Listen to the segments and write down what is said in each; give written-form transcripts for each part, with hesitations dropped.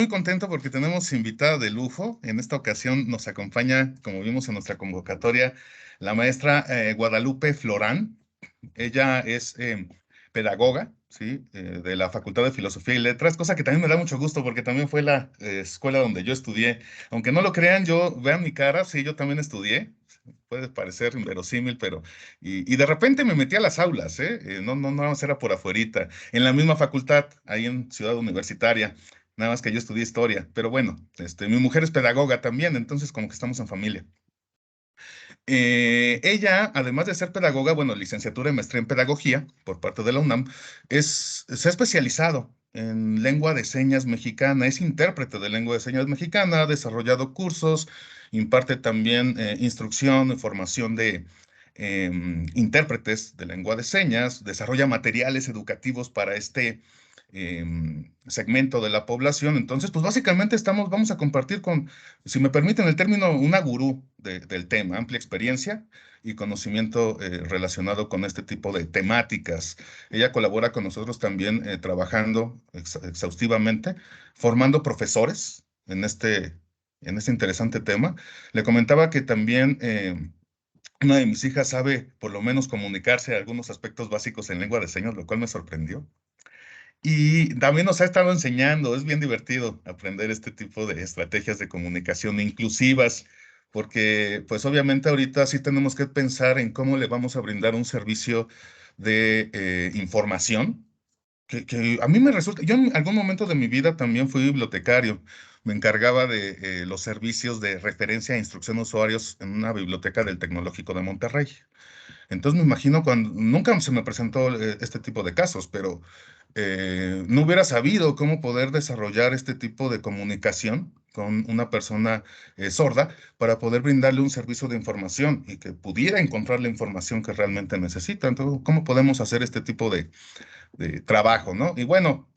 Muy contento porque tenemos invitada de lujo. En esta ocasión nos acompaña, como vimos en nuestra convocatoria, la maestra Guadalupe Florán. Ella es pedagoga, ¿sí? De la Facultad de Filosofía y Letras, cosa que también me da mucho gusto porque también fue la escuela donde yo estudié. Aunque no lo crean, vean mi cara, sí, yo también estudié. Puede parecer inverosímil, pero... Y de repente me metí a las aulas, ¿eh? No, nada más era por afuerita. En la misma facultad, ahí en Ciudad Universitaria. Nada más que yo estudié historia. Pero bueno, mi mujer es pedagoga también, entonces como que estamos en familia. Ella, además de ser pedagoga, bueno, licenciatura y maestría en pedagogía por parte de la UNAM, se ha especializado en lengua de señas mexicana, es intérprete de lengua de señas mexicana, ha desarrollado cursos, imparte también instrucción y formación de intérpretes de lengua de señas, desarrolla materiales educativos para este segmento de la población. Entonces, pues básicamente vamos a compartir con, si me permiten el término, una gurú del tema, amplia experiencia y conocimiento relacionado con este tipo de temáticas. Ella colabora con nosotros también trabajando exhaustivamente, formando profesores en este interesante tema. Le comentaba que también una de mis hijas sabe por lo menos comunicarse algunos aspectos básicos en lengua de señas, lo cual me sorprendió. Y también nos ha estado enseñando, es bien divertido aprender este tipo de estrategias de comunicación inclusivas, porque pues obviamente ahorita sí tenemos que pensar en cómo le vamos a brindar un servicio de información que a mí me resulta, yo en algún momento de mi vida también fui bibliotecario, me encargaba de los servicios de referencia e instrucción a usuarios en una biblioteca del Tecnológico de Monterrey. Entonces me imagino cuando nunca se me presentó este tipo de casos, pero no hubiera sabido cómo poder desarrollar este tipo de comunicación con una persona sorda para poder brindarle un servicio de información y que pudiera encontrar la información que realmente necesita. Entonces, ¿cómo podemos hacer este tipo de trabajo, ¿no? Y bueno,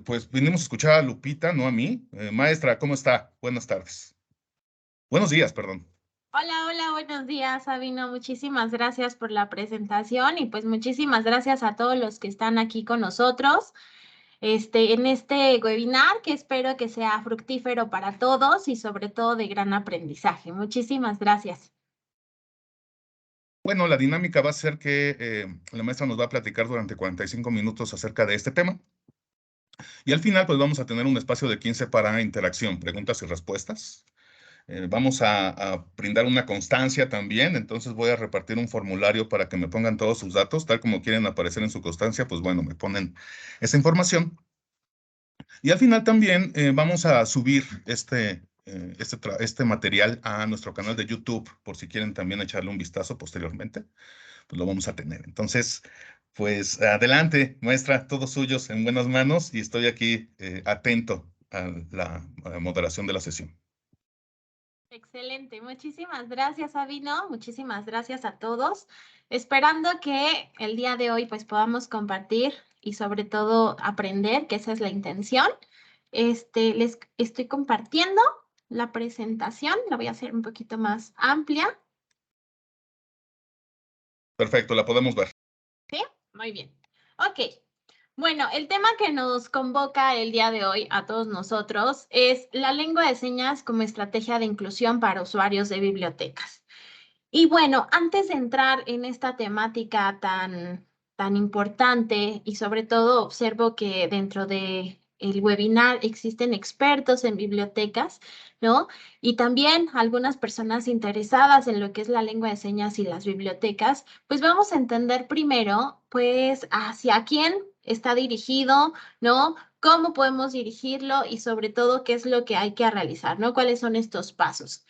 pues vinimos a escuchar a Lupita, no a mí. Maestra, ¿cómo está? Buenas tardes. Buenos días, perdón. Hola, hola, buenos días, Sabino. Muchísimas gracias por la presentación y pues muchísimas gracias a todos los que están aquí con nosotros, en este webinar que espero que sea fructífero para todos y sobre todo de gran aprendizaje. Muchísimas gracias. Bueno, la dinámica va a ser que la maestra nos va a platicar durante 45 minutos acerca de este tema y al final pues vamos a tener un espacio de 15 para interacción, preguntas y respuestas. Vamos a brindar una constancia también, entonces voy a repartir un formulario para que me pongan todos sus datos, tal como quieren aparecer en su constancia, pues bueno, me ponen esa información. Y al final también vamos a subir este material a nuestro canal de YouTube, por si quieren también echarle un vistazo posteriormente, pues lo vamos a tener. Entonces, pues adelante, maestra, todos suyos en buenas manos y estoy aquí atento a la moderación de la sesión. Excelente, muchísimas gracias, Sabino. Muchísimas gracias a todos. Esperando que el día de hoy pues podamos compartir y sobre todo aprender, que esa es la intención. Les estoy compartiendo la presentación, la voy a hacer un poquito más amplia. Perfecto, la podemos ver. ¿Sí? Muy bien. Ok. Bueno, el tema que nos convoca el día de hoy a todos nosotros es la lengua de señas como estrategia de inclusión para usuarios de bibliotecas. Y bueno, antes de entrar en esta temática tan importante y sobre todo observo que dentro de el webinar existen expertos en bibliotecas, ¿no? Y también algunas personas interesadas en lo que es la lengua de señas y las bibliotecas, pues vamos a entender primero, pues, hacia quién está dirigido, ¿no? ¿Cómo podemos dirigirlo? Y sobre todo, ¿qué es lo que hay que realizar, ¿no? ¿Cuáles son estos pasos?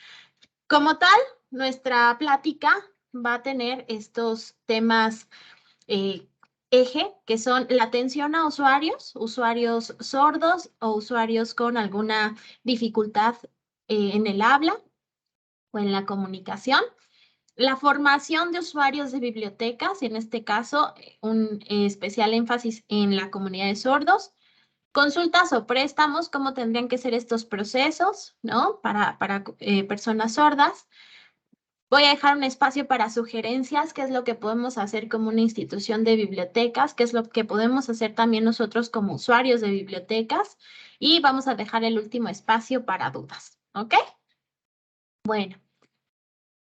Como tal, nuestra plática va a tener estos temas eh, eje, que son la atención a usuarios, usuarios sordos o usuarios con alguna dificultad en el habla o en la comunicación. La formación de usuarios de bibliotecas, en este caso, un especial énfasis en la comunidad de sordos. Consultas o préstamos, cómo tendrían que ser estos procesos, ¿no? Para personas sordas. Voy a dejar un espacio para sugerencias, qué es lo que podemos hacer como una institución de bibliotecas, qué es lo que podemos hacer también nosotros como usuarios de bibliotecas y vamos a dejar el último espacio para dudas, ¿ok? Bueno,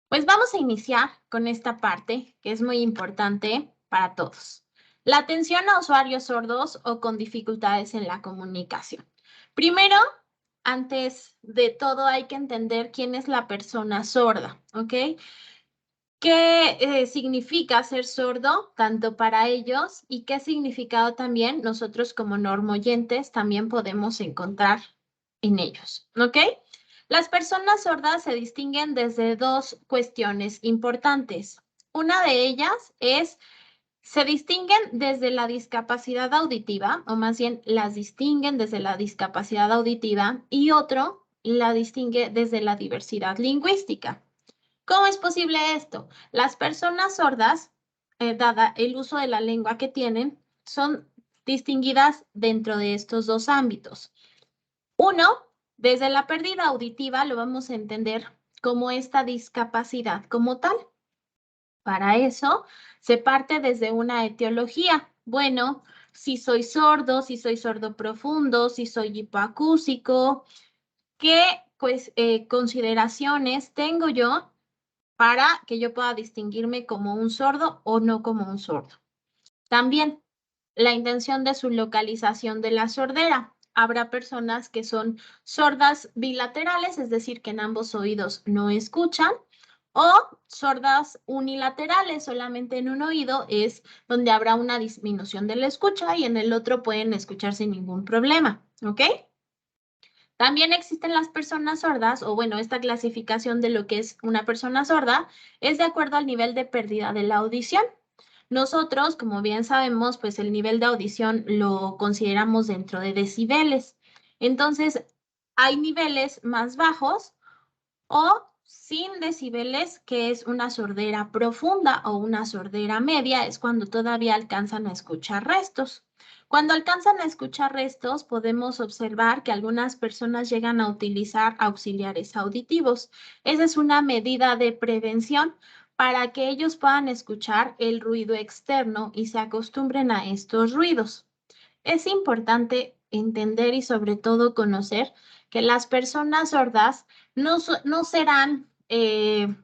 pues vamos a iniciar con esta parte que es muy importante para todos. La atención a usuarios sordos o con dificultades en la comunicación. Primero, antes de todo hay que entender quién es la persona sorda, ¿ok? ¿Qué significa ser sordo tanto para ellos y qué significado también nosotros como normoyentes también podemos encontrar en ellos? ¿Ok? Las personas sordas se distinguen desde dos cuestiones importantes. Una de ellas es, se distinguen desde la discapacidad auditiva, o más bien las distinguen desde la discapacidad auditiva, y otro la distingue desde la diversidad lingüística. ¿Cómo es posible esto? Las personas sordas, dada el uso de la lengua que tienen, son distinguidas dentro de estos dos ámbitos. Uno, desde la pérdida auditiva lo vamos a entender como esta discapacidad como tal. Para eso se parte desde una etiología. Bueno, si soy sordo profundo, si soy hipoacúsico, ¿qué pues, consideraciones tengo yo para que yo pueda distinguirme como un sordo o no como un sordo? También la intención de su localización de la sordera. Habrá personas que son sordas bilaterales, es decir, que en ambos oídos no escuchan, o sordas unilaterales, solamente en un oído es donde habrá una disminución de la escucha y en el otro pueden escuchar sin ningún problema, ¿ok? También existen las personas sordas, o bueno, esta clasificación de lo que es una persona sorda es de acuerdo al nivel de pérdida de la audición. Nosotros, como bien sabemos, pues el nivel de audición lo consideramos dentro de decibeles. Entonces, hay niveles más bajos o sin decibeles, que es una sordera profunda o una sordera media, es cuando todavía alcanzan a escuchar restos. Cuando alcanzan a escuchar restos, podemos observar que algunas personas llegan a utilizar auxiliares auditivos. Esa es una medida de prevención para que ellos puedan escuchar el ruido externo y se acostumbren a estos ruidos. Es importante entender y sobre todo conocer que las personas sordas no serán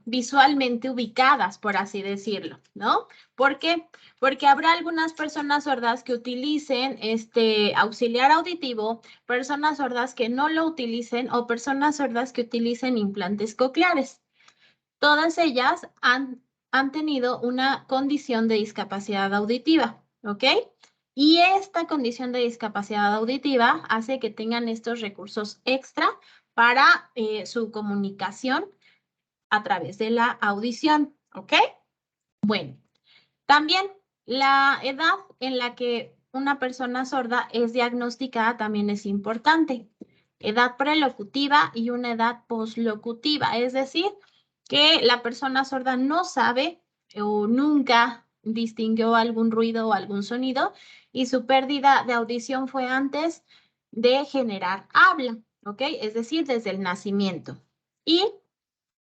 visualmente ubicadas, por así decirlo, ¿no? ¿Por qué? Porque habrá algunas personas sordas que utilicen este auxiliar auditivo, personas sordas que no lo utilicen o personas sordas que utilicen implantes cocleares. Todas ellas han tenido una condición de discapacidad auditiva, ¿ok? Y esta condición de discapacidad auditiva hace que tengan estos recursos extra para su comunicación a través de la audición, ¿ok? Bueno, también la edad en la que una persona sorda es diagnosticada también es importante. Edad prelocutiva y una edad poslocutiva, es decir, que la persona sorda no sabe o nunca distinguió algún ruido o algún sonido y su pérdida de audición fue antes de generar habla, ¿ok? Es decir, desde el nacimiento. Y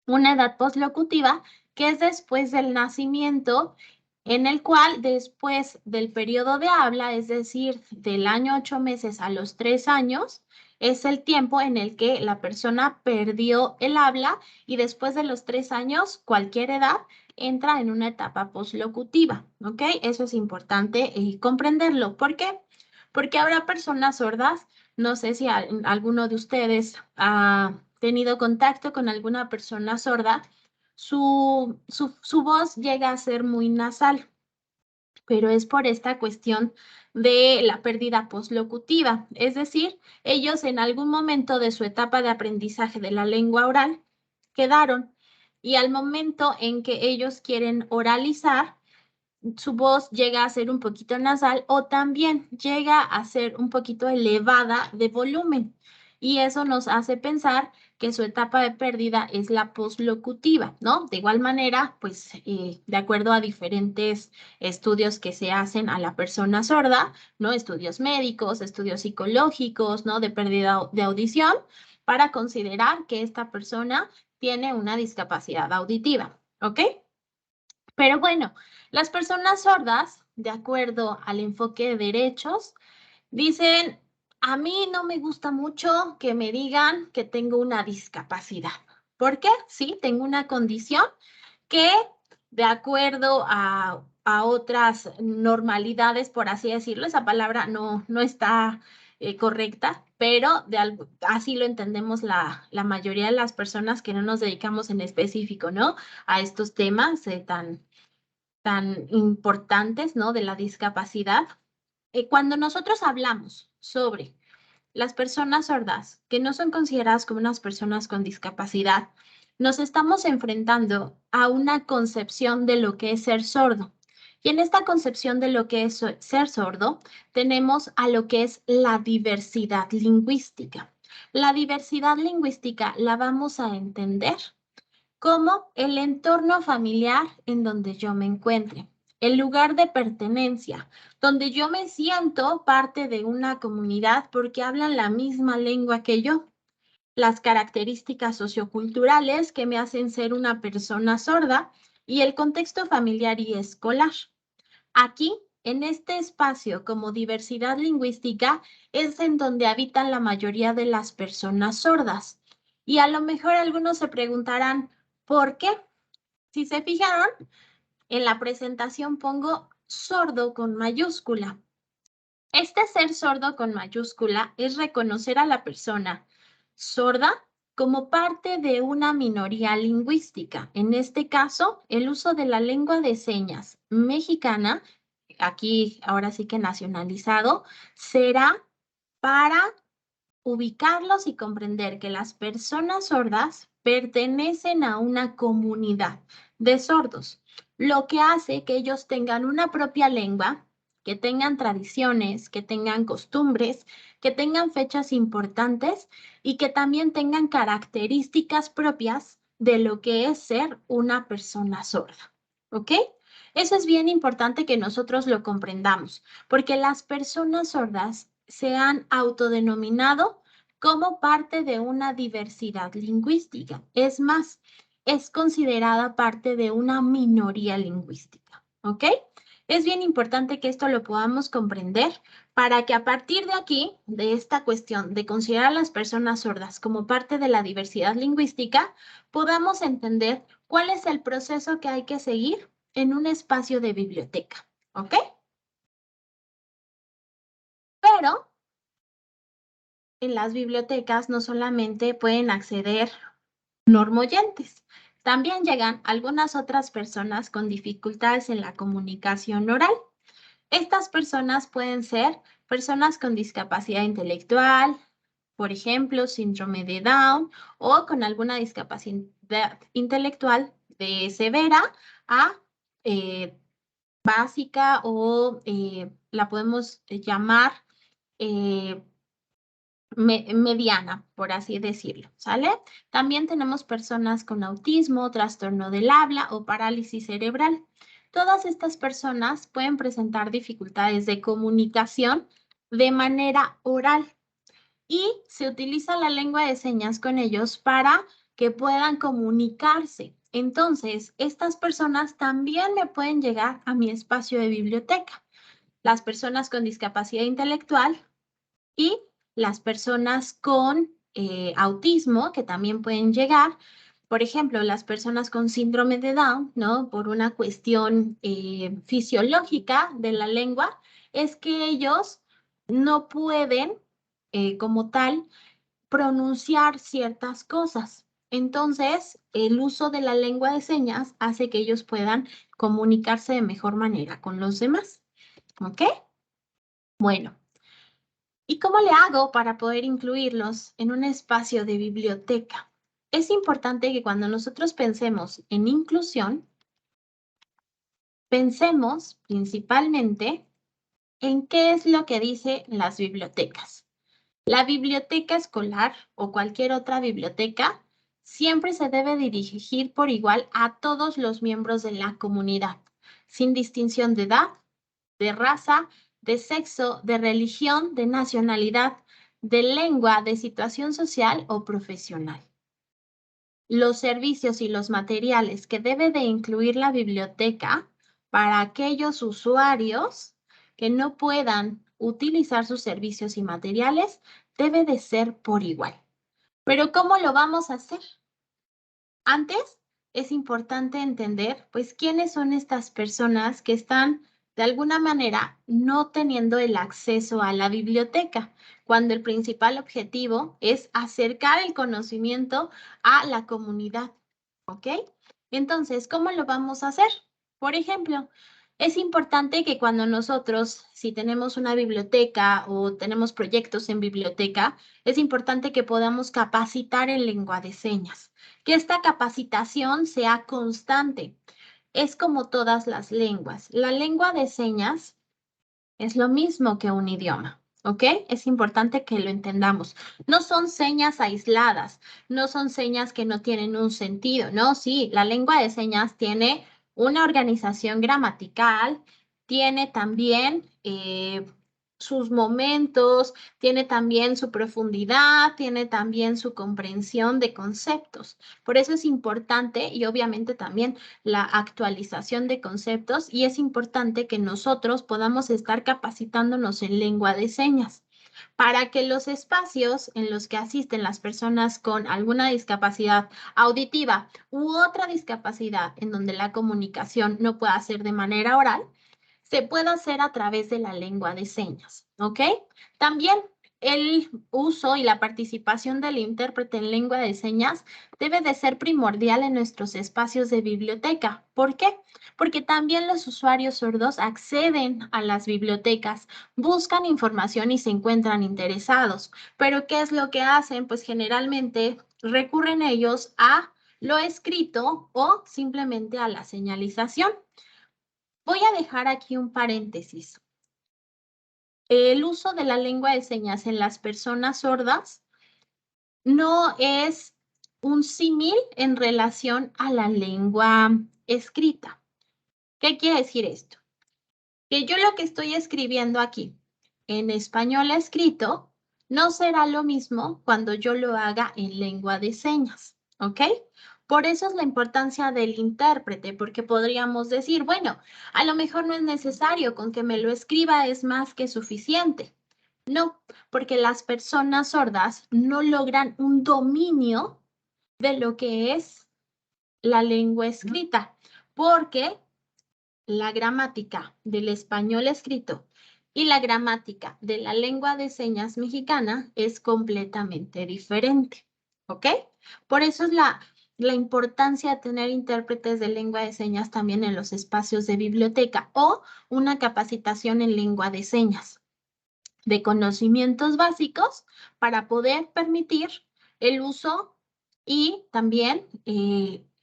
una edad poslocutiva, que es después del nacimiento, en el cual después del periodo de habla, es decir, del año 8 meses a los 3 años, es el tiempo en el que la persona perdió el habla y después de los 3 años, cualquier edad, entra en una etapa poslocutiva, ¿ok? Eso es importante comprenderlo. ¿Por qué? Porque habrá personas sordas, no sé si alguno de ustedes ha tenido contacto con alguna persona sorda, su voz llega a ser muy nasal, pero es por esta cuestión de la pérdida poslocutiva. Es decir, ellos en algún momento de su etapa de aprendizaje de la lengua oral quedaron y al momento en que ellos quieren oralizar, su voz llega a ser un poquito nasal o también llega a ser un poquito elevada de volumen. Y eso nos hace pensar que su etapa de pérdida es la poslocutiva, ¿no? De igual manera, pues de acuerdo a diferentes estudios que se hacen a la persona sorda, ¿no? Estudios médicos, estudios psicológicos, ¿no? De pérdida de audición, para considerar que esta persona tiene una discapacidad auditiva, ¿ok? Pero bueno, las personas sordas, de acuerdo al enfoque de derechos, dicen A mí no me gusta mucho que me digan que tengo una discapacidad. ¿Por qué? Sí, tengo una condición que, de acuerdo a otras normalidades, por así decirlo, esa palabra no está correcta, pero así lo entendemos la mayoría de las personas que no nos dedicamos en específico, ¿no? A estos temas tan importantes, ¿no? De la discapacidad. Cuando nosotros hablamos sobre las personas sordas, que no son consideradas como unas personas con discapacidad, nos estamos enfrentando a una concepción de lo que es ser sordo. Y en esta concepción de lo que es ser sordo, tenemos a lo que es la diversidad lingüística. La diversidad lingüística la vamos a entender como el entorno familiar en donde yo me encuentre, el lugar de pertenencia, donde yo me siento parte de una comunidad porque hablan la misma lengua que yo, las características socioculturales que me hacen ser una persona sorda y el contexto familiar y escolar. Aquí, en este espacio como diversidad lingüística, es en donde habitan la mayoría de las personas sordas. Y a lo mejor algunos se preguntarán, ¿por qué? Si se fijaron, en la presentación pongo sordo con mayúscula. Este ser sordo con mayúscula es reconocer a la persona sorda como parte de una minoría lingüística. En este caso, el uso de la lengua de señas mexicana, aquí ahora sí que nacionalizado, será para ubicarlos y comprender que las personas sordas pertenecen a una comunidad de sordos, lo que hace que ellos tengan una propia lengua, que tengan tradiciones, que tengan costumbres, que tengan fechas importantes y que también tengan características propias de lo que es ser una persona sorda. ¿Ok? Eso es bien importante que nosotros lo comprendamos, porque las personas sordas se han autodenominado como parte de una diversidad lingüística. Es más, es considerada parte de una minoría lingüística. ¿Ok? Es bien importante que esto lo podamos comprender para que a partir de aquí, de esta cuestión de considerar a las personas sordas como parte de la diversidad lingüística, podamos entender cuál es el proceso que hay que seguir en un espacio de biblioteca. ¿Ok? Pero en las bibliotecas no solamente pueden acceder normoyentes, también llegan algunas otras personas con dificultades en la comunicación oral. Estas personas pueden ser personas con discapacidad intelectual, por ejemplo, síndrome de Down o con alguna discapacidad intelectual de severa a básica o la podemos llamar eh, mediana, por así decirlo, ¿sale? También tenemos personas con autismo, trastorno del habla o parálisis cerebral. Todas estas personas pueden presentar dificultades de comunicación de manera oral y se utiliza la lengua de señas con ellos para que puedan comunicarse. Entonces, estas personas también me pueden llegar a mi espacio de biblioteca. Las personas con discapacidad intelectual y las personas con autismo, que también pueden llegar, por ejemplo, las personas con síndrome de Down, ¿no? Por una cuestión fisiológica de la lengua, es que ellos no pueden, como tal, pronunciar ciertas cosas. Entonces, el uso de la lengua de señas hace que ellos puedan comunicarse de mejor manera con los demás. ¿Ok? Bueno. ¿Y cómo le hago para poder incluirlos en un espacio de biblioteca? Es importante que cuando nosotros pensemos en inclusión, pensemos principalmente en qué es lo que dicen las bibliotecas. La biblioteca escolar o cualquier otra biblioteca siempre se debe dirigir por igual a todos los miembros de la comunidad, sin distinción de edad, de raza, de sexo, de religión, de nacionalidad, de lengua, de situación social o profesional. Los servicios y los materiales que debe de incluir la biblioteca para aquellos usuarios que no puedan utilizar sus servicios y materiales debe de ser por igual. Pero ¿cómo lo vamos a hacer? Antes es importante entender, pues, quiénes son estas personas que están de alguna manera no teniendo el acceso a la biblioteca, cuando el principal objetivo es acercar el conocimiento a la comunidad, ¿ok? Entonces, ¿cómo lo vamos a hacer? Por ejemplo, es importante que cuando nosotros, si tenemos una biblioteca o tenemos proyectos en biblioteca, es importante que podamos capacitar en lengua de señas, que esta capacitación sea constante. Es como todas las lenguas. La lengua de señas es lo mismo que un idioma, ¿ok? Es importante que lo entendamos. No son señas aisladas, no son señas que no tienen un sentido, ¿no? Sí, la lengua de señas tiene una organización gramatical, tiene también sus momentos, tiene también su profundidad, tiene también su comprensión de conceptos. Por eso es importante y obviamente también la actualización de conceptos y es importante que nosotros podamos estar capacitándonos en lengua de señas para que los espacios en los que asisten las personas con alguna discapacidad auditiva u otra discapacidad en donde la comunicación no pueda ser de manera oral, se puede hacer a través de la lengua de señas, ¿ok? También el uso y la participación del intérprete en lengua de señas debe de ser primordial en nuestros espacios de biblioteca. ¿Por qué? Porque también los usuarios sordos acceden a las bibliotecas, buscan información y se encuentran interesados. Pero ¿qué es lo que hacen? Pues generalmente recurren ellos a lo escrito o simplemente a la señalización. Voy a dejar aquí un paréntesis. El uso de la lengua de señas en las personas sordas no es un símil en relación a la lengua escrita. ¿Qué quiere decir esto? Que yo lo que estoy escribiendo aquí en español escrito no será lo mismo cuando yo lo haga en lengua de señas, ¿ok? Por eso es la importancia del intérprete, porque podríamos decir, bueno, a lo mejor no es necesario, con que me lo escriba es más que suficiente. No, porque las personas sordas no logran un dominio de lo que es la lengua escrita, porque la gramática del español escrito y la gramática de la lengua de señas mexicana es completamente diferente, ¿ok? Por eso es la importancia de tener intérpretes de lengua de señas también en los espacios de biblioteca o una capacitación en lengua de señas de conocimientos básicos para poder permitir el uso y también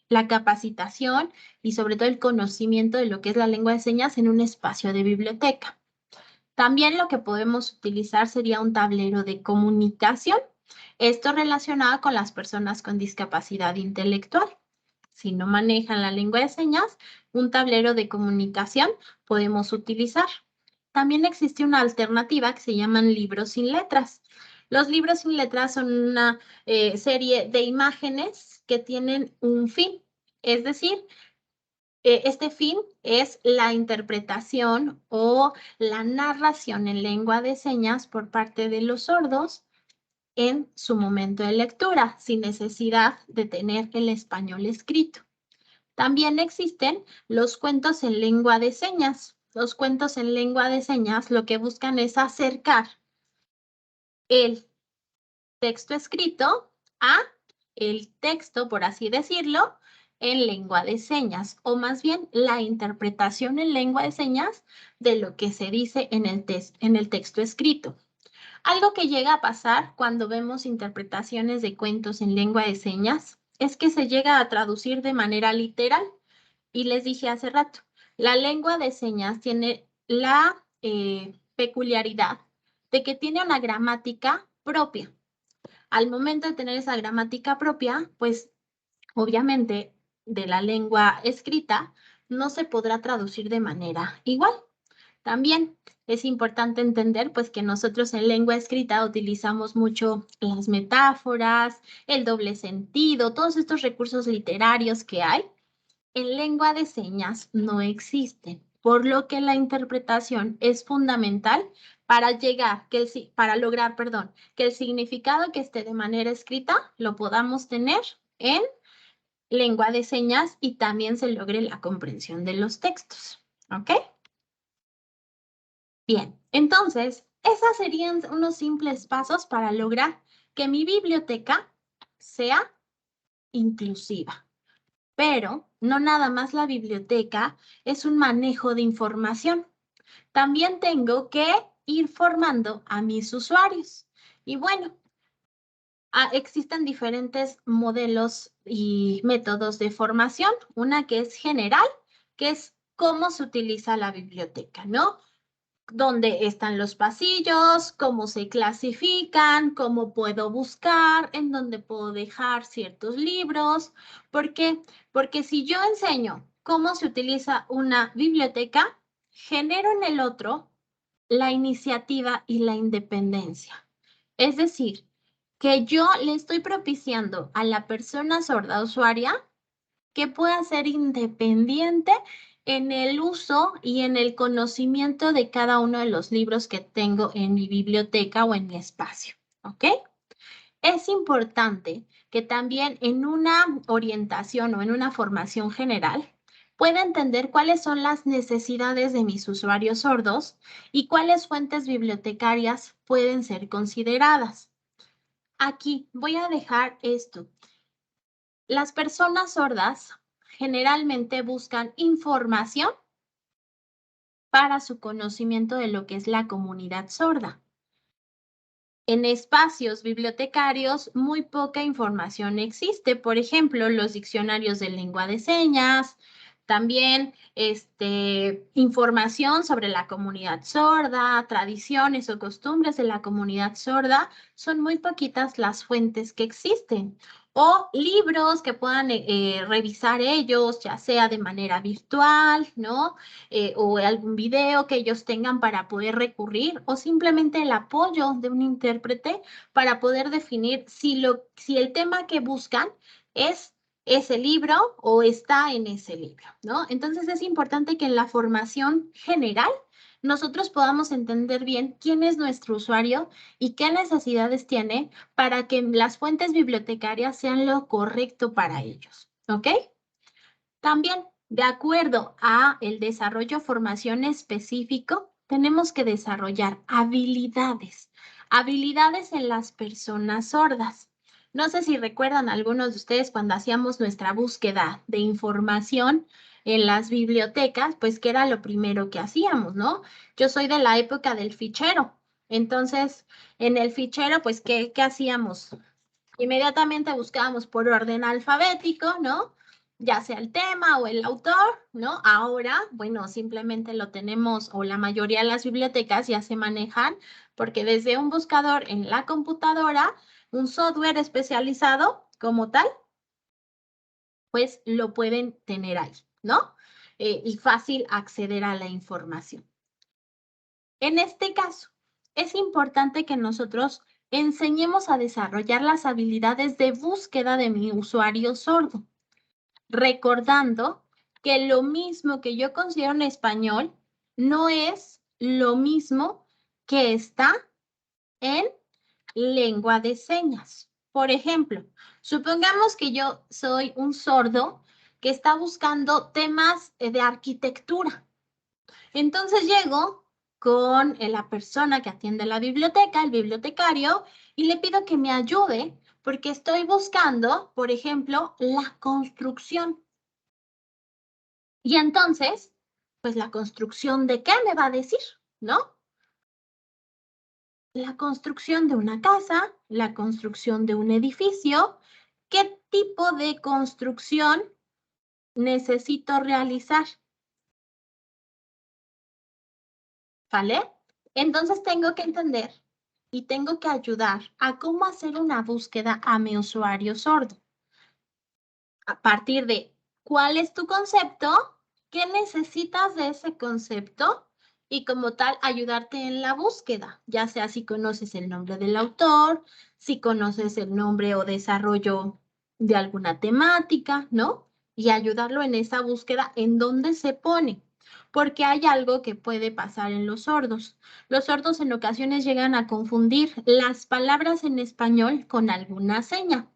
la capacitación y sobre todo el conocimiento de lo que es la lengua de señas en un espacio de biblioteca. También lo que podemos utilizar sería un tablero de comunicación. Esto relacionado con las personas con discapacidad intelectual. Si no manejan la lengua de señas, un tablero de comunicación podemos utilizar. También existe una alternativa que se llaman libros sin letras. Los libros sin letras son una serie de imágenes que tienen un fin, es decir, este fin es la interpretación o la narración en lengua de señas por parte de los sordos en su momento de lectura, sin necesidad de tener el español escrito. También existen los cuentos en lengua de señas. Los cuentos en lengua de señas lo que buscan es acercar el texto escrito a el texto, por así decirlo, en lengua de señas, o más bien la interpretación en lengua de señas de lo que se dice en el texto escrito. Algo que llega a pasar cuando vemos interpretaciones de cuentos en lengua de señas es que se llega a traducir de manera literal. Y les dije hace rato, la lengua de señas tiene la peculiaridad de que tiene una gramática propia. Al momento de tener esa gramática propia, pues obviamente de la lengua escrita no se podrá traducir de manera igual. También es importante entender pues que nosotros en lengua escrita utilizamos mucho las metáforas, el doble sentido, todos estos recursos literarios que hay. En lengua de señas no existen, por lo que la interpretación es fundamental para lograr, perdón, que el significado que esté de manera escrita lo podamos tener en lengua de señas y también se logre la comprensión de los textos. ¿Ok? Bien, entonces, esos serían unos simples pasos para lograr que mi biblioteca sea inclusiva. Pero no nada más la biblioteca es un manejo de información. También tengo que ir formando a mis usuarios. Y bueno, existen diferentes modelos y métodos de formación. Una que es general, que es cómo se utiliza la biblioteca, ¿no? Dónde están los pasillos, cómo se clasifican, cómo puedo buscar, en dónde puedo dejar ciertos libros. ¿Por qué? Porque si yo enseño cómo se utiliza una biblioteca, genero en el otro la iniciativa y la independencia. Es decir, que yo le estoy propiciando a la persona sorda usuaria que pueda ser independiente en el uso y en el conocimiento de cada uno de los libros que tengo en mi biblioteca o en mi espacio. ¿Ok? Es importante que también en una orientación o en una formación general pueda entender cuáles son las necesidades de mis usuarios sordos y cuáles fuentes bibliotecarias pueden ser consideradas. Aquí voy a dejar esto. Las personas sordas generalmente buscan información para su conocimiento de lo que es la comunidad sorda. En espacios bibliotecarios, muy poca información existe. Por ejemplo, los diccionarios de lengua de señas, también información sobre la comunidad sorda, tradiciones o costumbres de la comunidad sorda, son muy poquitas las fuentes que existen. O libros que puedan revisar ellos, ya sea de manera virtual, ¿no? O algún video que ellos tengan para poder recurrir, o simplemente el apoyo de un intérprete para poder definir si el tema que buscan es ese libro o está en ese libro, ¿no? Entonces es importante que en la formación general nosotros podamos entender bien quién es nuestro usuario y qué necesidades tiene para que las fuentes bibliotecarias sean lo correcto para ellos, ¿ok? También, de acuerdo a el desarrollo formación específico, tenemos que desarrollar habilidades en las personas sordas. No sé si recuerdan algunos de ustedes cuando hacíamos nuestra búsqueda de información en las bibliotecas, pues que era lo primero que hacíamos, ¿no? Yo soy de la época del fichero. Entonces, en el fichero, pues, ¿qué hacíamos? Inmediatamente buscábamos por orden alfabético, ¿no? Ya sea el tema o el autor, ¿no? Ahora, bueno, simplemente lo tenemos, o la mayoría de las bibliotecas ya se manejan, porque desde un buscador en la computadora, un software especializado como tal, pues lo pueden tener ahí, ¿no? Y fácil acceder a la información. En este caso, es importante que nosotros enseñemos a desarrollar las habilidades de búsqueda de mi usuario sordo, recordando que lo mismo que yo considero en español no es lo mismo que está en lengua de señas. Por ejemplo, supongamos que yo soy un sordo que está buscando temas de arquitectura. Entonces llego con la persona que atiende la biblioteca, el bibliotecario, y le pido que me ayude porque estoy buscando, por ejemplo, la construcción. Y entonces, pues la construcción de qué me va a decir, ¿no? La construcción de una casa, la construcción de un edificio. ¿Qué tipo de construcción necesito realizar? ¿Vale? Entonces tengo que entender y tengo que ayudar a cómo hacer una búsqueda a mi usuario sordo. A partir de cuál es tu concepto, qué necesitas de ese concepto y como tal ayudarte en la búsqueda, ya sea si conoces el nombre del autor, si conoces el nombre o desarrollo de alguna temática, ¿no? Y ayudarlo en esa búsqueda en dónde se pone. porque hay algo que puede pasar en los sordos. Los sordos en ocasiones llegan a confundir las palabras en español con alguna seña.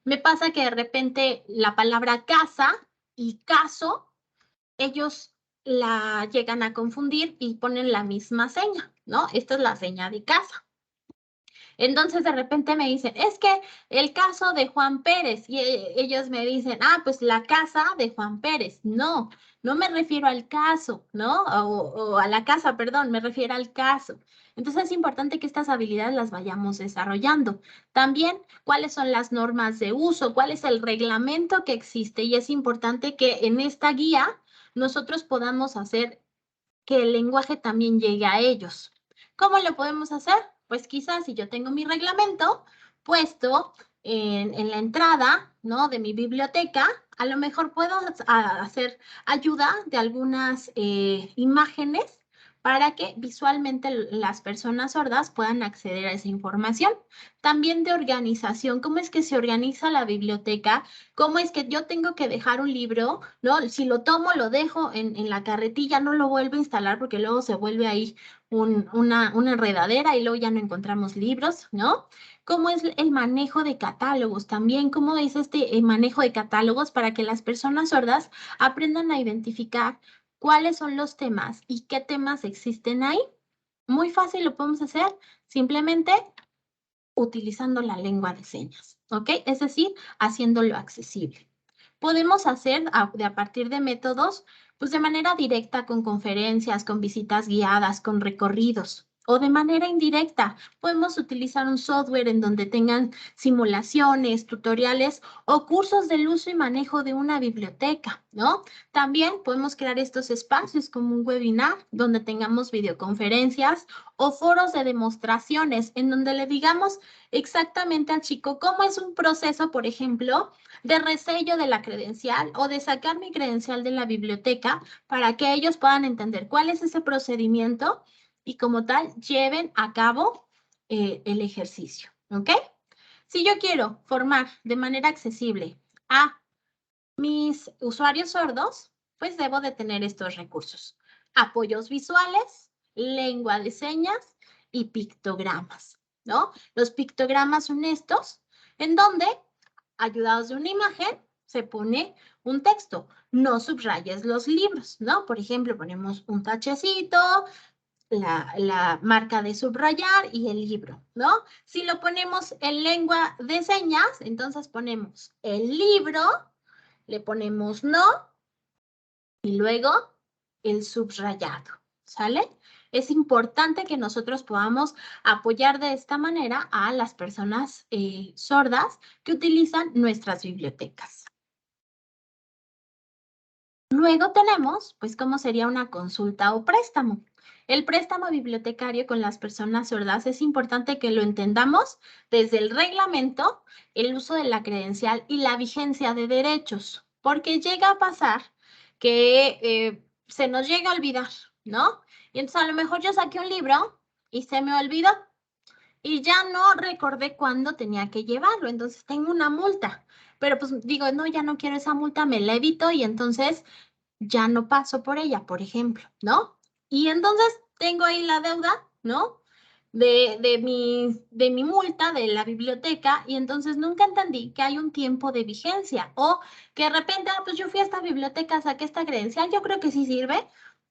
Me pasa que de repente la palabra casa y caso, ellos la llegan a confundir y ponen la misma seña, ¿no? Esta es la seña de casa. Entonces de repente me dicen, es que el caso de Juan Pérez, y ellos me dicen, ah, pues la casa de Juan Pérez. No, no me refiero al caso, ¿no? O a la casa, perdón, me refiero al caso. Entonces es importante que estas habilidades las vayamos desarrollando. También, cuáles son las normas de uso, cuál es el reglamento que existe, y es importante que en esta guía nosotros podamos hacer que el lenguaje también llegue a ellos. ¿Cómo lo podemos hacer? Pues quizás si yo tengo mi reglamento puesto en la entrada, ¿no?, de mi biblioteca, a lo mejor puedo hacer ayuda de algunas imágenes para que visualmente las personas sordas puedan acceder a esa información. También de organización, cómo es que se organiza la biblioteca, cómo es que yo tengo que dejar un libro, ¿no? Si lo tomo, lo dejo en la carretilla, no lo vuelvo a instalar porque luego se vuelve ahí una enredadera y luego ya no encontramos libros, ¿no? ¿Cómo es el manejo de catálogos? También, ¿cómo es este manejo de catálogos para que las personas sordas aprendan a identificar cuáles son los temas y qué temas existen ahí? Muy fácil, lo podemos hacer simplemente utilizando la lengua de señas, ¿ok? Es decir, haciéndolo accesible. Podemos hacer a partir de métodos, pues de manera directa con conferencias, con visitas guiadas, con recorridos. O de manera indirecta, podemos utilizar un software en donde tengan simulaciones, tutoriales o cursos del uso y manejo de una biblioteca, ¿no? También podemos crear estos espacios como un webinar donde tengamos videoconferencias o foros de demostraciones en donde le digamos exactamente al chico cómo es un proceso, por ejemplo, de resello de la credencial o de sacar mi credencial de la biblioteca para que ellos puedan entender cuál es ese procedimiento y como tal lleven a cabo el ejercicio, ¿ok? Si yo quiero formar de manera accesible a mis usuarios sordos, pues debo de tener estos recursos: apoyos visuales, lengua de señas y pictogramas, ¿no? Los pictogramas son estos, en donde, ayudados de una imagen, se pone un texto. No subrayes los libros, ¿no? Por ejemplo, ponemos un tachecito, la marca de subrayar y el libro, ¿no? Si lo ponemos en lengua de señas, entonces ponemos el libro, le ponemos no y luego el subrayado, ¿sale? Es importante que nosotros podamos apoyar de esta manera a las personas sordas que utilizan nuestras bibliotecas. Luego tenemos, pues, cómo sería una consulta o préstamo. El préstamo bibliotecario con las personas sordas es importante que lo entendamos desde el reglamento, el uso de la credencial y la vigencia de derechos, porque llega a pasar que se nos llega a olvidar, ¿no? Y entonces a lo mejor yo saqué un libro y se me olvidó y ya no recordé cuándo tenía que llevarlo, entonces tengo una multa. Pero pues digo, no, ya no quiero esa multa, me la evito y entonces ya no paso por ella, por ejemplo, ¿no? Y entonces tengo ahí la deuda, ¿no? De mi multa de la biblioteca y entonces nunca entendí que hay un tiempo de vigencia o que de repente, pues yo fui a esta biblioteca, saqué esta credencial, yo creo que sí sirve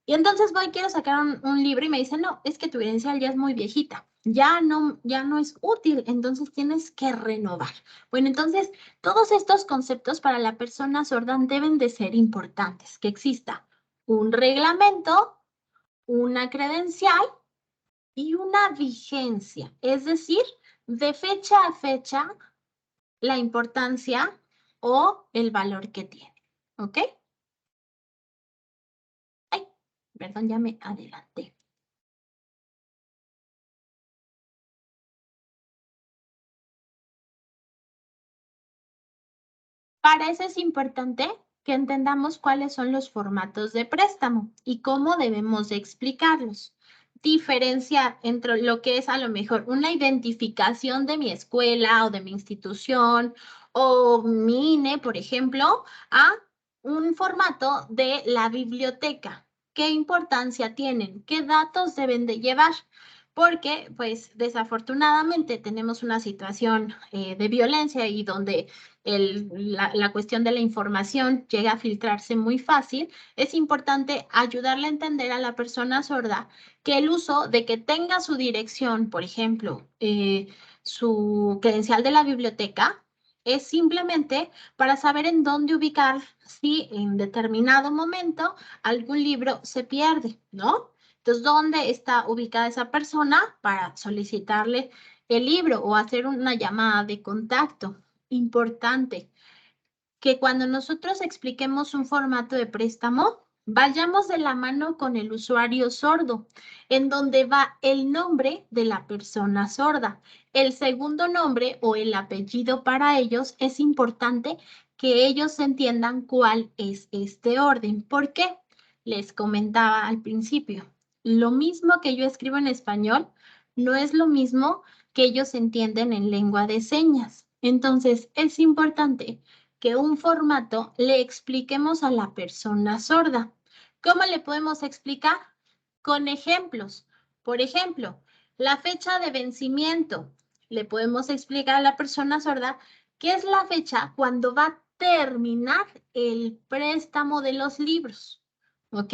y entonces voy, quiero sacar un libro y me dicen, no, es que tu credencial ya es muy viejita, ya no es útil, entonces tienes que renovar. Bueno, entonces todos estos conceptos para la persona sorda deben de ser importantes, que exista un reglamento, una credencial y una vigencia, es decir, de fecha a fecha, la importancia o el valor que tiene, ¿ok? Ay, perdón, ya me adelanté. Para eso es importante que entendamos cuáles son los formatos de préstamo y cómo debemos de explicarlos. Diferenciar entre lo que es a lo mejor una identificación de mi escuela o de mi institución o mi INE, por ejemplo, a un formato de la biblioteca. qué importancia tienen, qué datos deben de llevar, porque pues desafortunadamente tenemos una situación de violencia y donde la cuestión de la información llega a filtrarse muy fácil. Es importante ayudarle a entender a la persona sorda que el uso de que tenga su dirección, por ejemplo, su credencial de la biblioteca, es simplemente para saber en dónde ubicar si en determinado momento algún libro se pierde, ¿no? Entonces, ¿dónde está ubicada esa persona para solicitarle el libro o hacer una llamada de contacto? Importante que cuando nosotros expliquemos un formato de préstamo, vayamos de la mano con el usuario sordo, en donde va el nombre de la persona sorda. El segundo nombre o el apellido para ellos es importante que ellos entiendan cuál es este orden. ¿Por qué? Les comentaba al principio, lo mismo que yo escribo en español no es lo mismo que ellos entienden en lengua de señas. Entonces, es importante que un formato le expliquemos a la persona sorda. ¿Cómo le podemos explicar? Con ejemplos. Por ejemplo, la fecha de vencimiento. Le podemos explicar a la persona sorda qué es la fecha cuando va a terminar el préstamo de los libros. ¿Ok?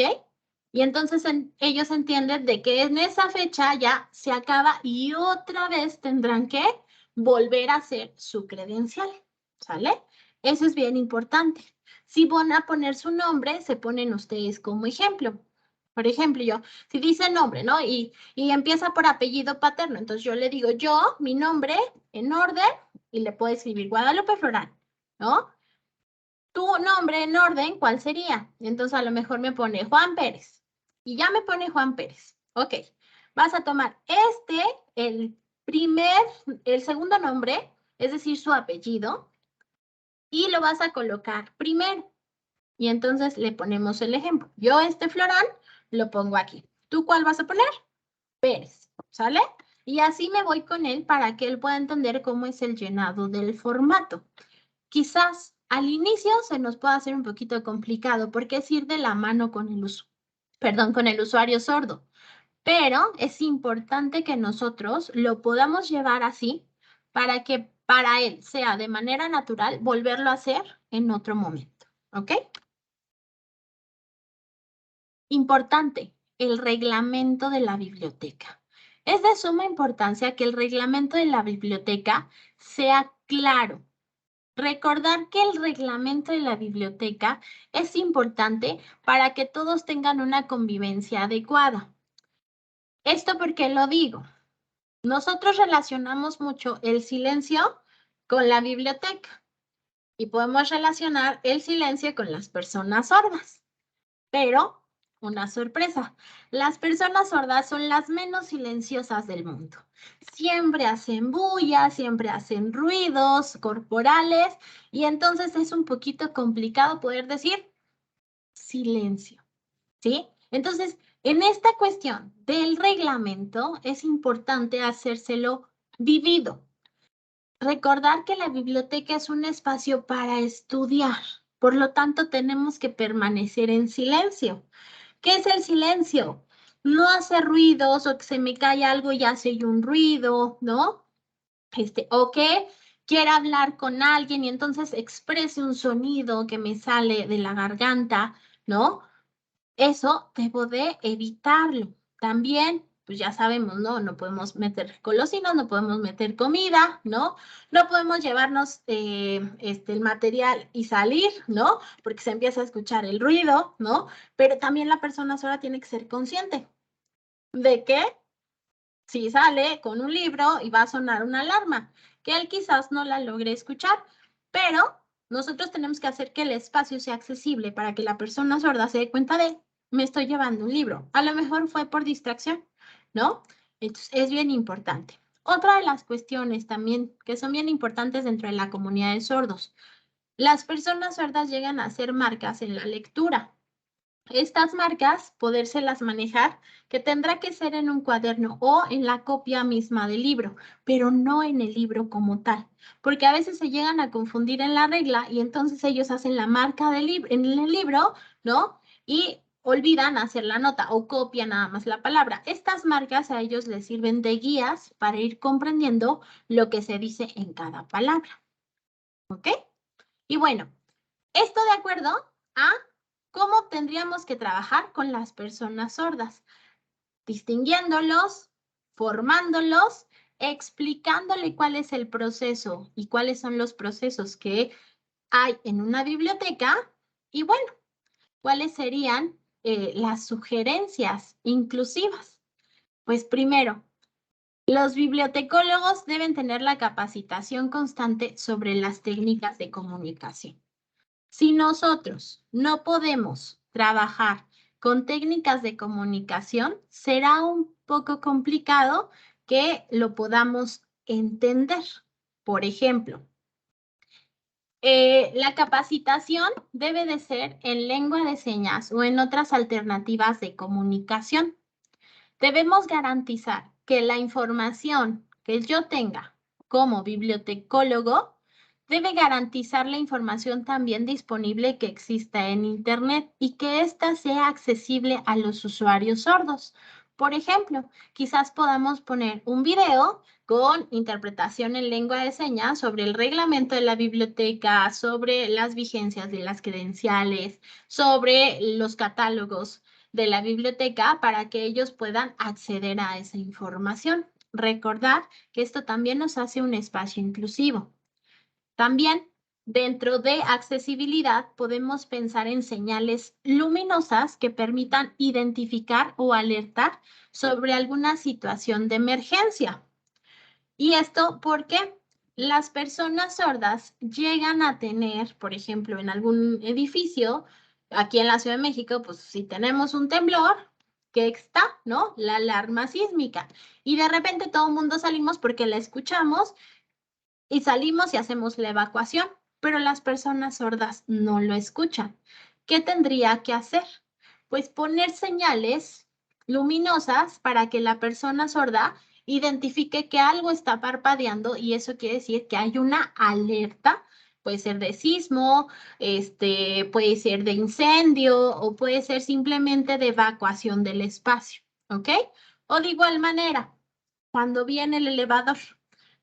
Y entonces ellos entienden de que en esa fecha ya se acaba y otra vez tendrán que volver a hacer su credencial. ¿Sale? Eso es bien importante. Si van a poner su nombre, se ponen ustedes como ejemplo. Por ejemplo, si dice nombre, ¿no? Y empieza por apellido paterno, entonces yo le digo mi nombre, en orden, y le puedo escribir Guadalupe Florán, ¿no? Tu nombre en orden, ¿cuál sería? Entonces a lo mejor me pone Juan Pérez. Y ya me pone Juan Pérez. Ok. Vas a tomar el segundo nombre, es decir, su apellido, y lo vas a colocar primero. Y entonces le ponemos el ejemplo. Yo Florán lo pongo aquí. ¿Tú cuál vas a poner? Pérez, ¿sale? Y así me voy con él para que él pueda entender cómo es el llenado del formato. Quizás al inicio se nos pueda hacer un poquito complicado porque es ir de la mano con con el usuario sordo. Pero es importante que nosotros lo podamos llevar así para que para él sea de manera natural volverlo a hacer en otro momento. ¿Ok? Importante, el reglamento de la biblioteca. Es de suma importancia que el reglamento de la biblioteca sea claro. Recordar que el reglamento de la biblioteca es importante para que todos tengan una convivencia adecuada. ¿Esto por qué lo digo? Nosotros relacionamos mucho el silencio con la biblioteca y podemos relacionar el silencio con las personas sordas. Pero, una sorpresa, las personas sordas son las menos silenciosas del mundo. Siempre hacen bulla, siempre hacen ruidos corporales y entonces es un poquito complicado poder decir silencio, ¿sí? Entonces, en esta cuestión del reglamento es importante hacérselo vivido. Recordar que la biblioteca es un espacio para estudiar, por lo tanto tenemos que permanecer en silencio. ¿Qué es el silencio? No hacer ruidos o que se me cae algo y hace un ruido, ¿no? O que quiera hablar con alguien y entonces exprese un sonido que me sale de la garganta, ¿no? Eso debo de evitarlo. También, pues ya sabemos, ¿no? No podemos meter golosinas, no podemos meter comida, ¿no? No podemos llevarnos el material y salir, ¿no? Porque se empieza a escuchar el ruido, ¿no? Pero también la persona sola tiene que ser consciente de que si sale con un libro y va a sonar una alarma, que él quizás no la logre escuchar, pero nosotros tenemos que hacer que el espacio sea accesible para que la persona sorda se dé cuenta de, me estoy llevando un libro. A lo mejor fue por distracción, ¿no? Entonces, es bien importante. Otra de las cuestiones también que son bien importantes dentro de la comunidad de sordos, las personas sordas llegan a hacer marcas en la lectura. Estas marcas, podérselas manejar, que tendrá que ser en un cuaderno o en la copia misma del libro, pero no en el libro como tal, porque a veces se llegan a confundir en la regla y entonces ellos hacen la marca en el libro, ¿no? Y olvidan hacer la nota o copian nada más la palabra. Estas marcas a ellos les sirven de guías para ir comprendiendo lo que se dice en cada palabra. ¿Ok? Y bueno, esto de acuerdo a cómo tendríamos que trabajar con las personas sordas, distinguiéndolos, formándolos, explicándole cuál es el proceso y cuáles son los procesos que hay en una biblioteca y bueno, cuáles serían las sugerencias inclusivas. Pues primero, los bibliotecólogos deben tener la capacitación constante sobre las técnicas de comunicación. Si nosotros no podemos trabajar con técnicas de comunicación, será un poco complicado que lo podamos entender. Por ejemplo, la capacitación debe de ser en lengua de señas o en otras alternativas de comunicación. Debemos garantizar que la información que yo tenga como bibliotecólogo debe garantizar la información también disponible que exista en Internet y que ésta sea accesible a los usuarios sordos. Por ejemplo, quizás podamos poner un video con interpretación en lengua de señas sobre el reglamento de la biblioteca, sobre las vigencias de las credenciales, sobre los catálogos de la biblioteca para que ellos puedan acceder a esa información. Recordar que esto también nos hace un espacio inclusivo. También dentro de accesibilidad podemos pensar en señales luminosas que permitan identificar o alertar sobre alguna situación de emergencia. Y esto porque las personas sordas llegan a tener, por ejemplo, en algún edificio, aquí en la Ciudad de México, pues si tenemos un temblor, que está, ¿no? La alarma sísmica. Y de repente todo el mundo salimos porque la escuchamos y salimos y hacemos la evacuación, pero las personas sordas no lo escuchan. ¿Qué tendría que hacer? Pues poner señales luminosas para que la persona sorda identifique que algo está parpadeando y eso quiere decir que hay una alerta. Puede ser de sismo, puede ser de incendio o puede ser simplemente de evacuación del espacio, ¿ok? O de igual manera, cuando viene el elevador,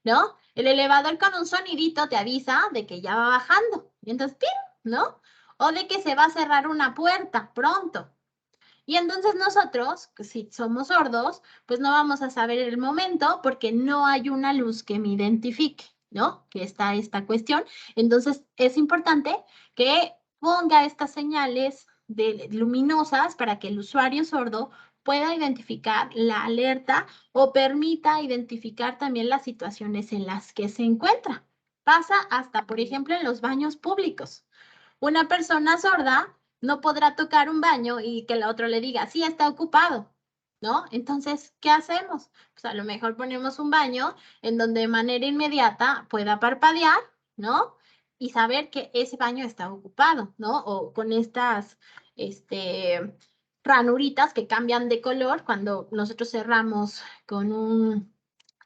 ¿no? El elevador con un sonidito te avisa de que ya va bajando. Y entonces, ¡pim! ¿No? O de que se va a cerrar una puerta pronto. Y entonces nosotros, si somos sordos, pues no vamos a saber el momento porque no hay una luz que me identifique, ¿no? Que está esta cuestión. Entonces es importante que ponga estas señales luminosas para que el usuario sordo pueda identificar la alerta o permita identificar también las situaciones en las que se encuentra. Pasa hasta, por ejemplo, en los baños públicos. Una persona sorda no podrá tocar un baño y que el otro le diga, sí, está ocupado, ¿no? Entonces, ¿qué hacemos? Pues a lo mejor ponemos un baño en donde de manera inmediata pueda parpadear, ¿no? Y saber que ese baño está ocupado, ¿no? O con estas, ranuritas que cambian de color cuando nosotros cerramos con un